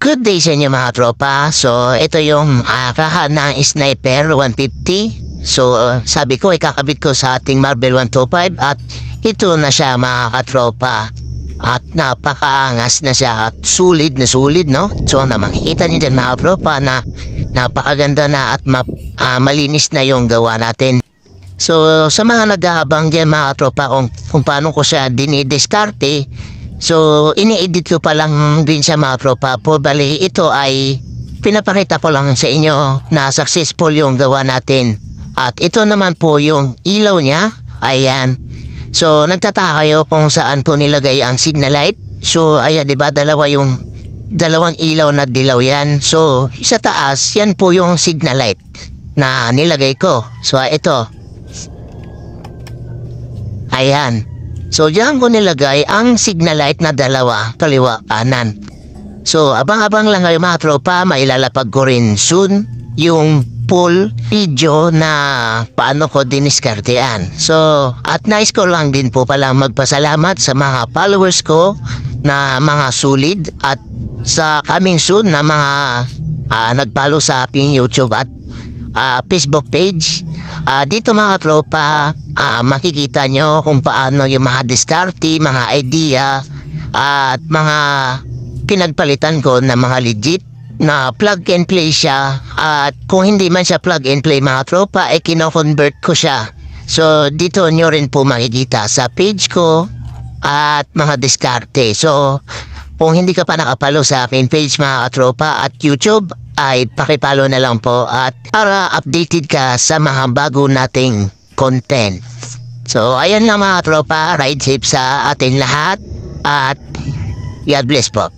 Good day sa inyo mga tropa. So, ito yung kahan ng Sniper 150. So, sabi ko, ikakabit ko sa ating Marvel 125 at ito na siya mga katropa. At napakaangas na siya at sulit na sulit, no? So, makikita niyo din mga tropa na napakaganda na at malinis na yung gawa natin. So, sa mga nag-aabang dyan mga tropa kung paano ko siya dinidiskarte, so, ini-edit ko pa lang din sa mga tropa po. Bali, ito ay pinapakita ko lang sa inyo na successful yung gawa natin. At ito naman po yung ilaw niya. Ayan. So, nagtataka kayo kung saan po nilagay ang signal light. So, ayan, diba? Dalawang ilaw na dilaw yan. So, sa taas, yan po yung signal light na nilagay ko. So, ito. Ayan. So, diyan ko nilagay ang signal light na dalawa, kaliwa, kanan. So, abang-abang lang kayo mga tropa, mailalapag ko rin soon yung full video na paano ko diniskartean. So, at nice ko lang din po pala magpasalamat sa mga followers ko na mga solid at sa coming soon na mga nagpalo sa aking YouTube at Facebook page. Dito mga tropa, makikita nyo kung paano yung mga diskarte, mga idea, at mga pinagpalitan ko na mga legit na plug and play siya. At kung hindi man siya plug and play mga tropa, ay kino-convert ko siya. So dito nyo rin po makikita sa page ko at mga diskarte. So kung hindi ka pa nakapalo sa akin page mga tropa at YouTube, ay pakipalo na lang po at para updated ka sa mga bago nating content. So, ayan lang mga tropa, ride safe sa ating lahat at God bless po.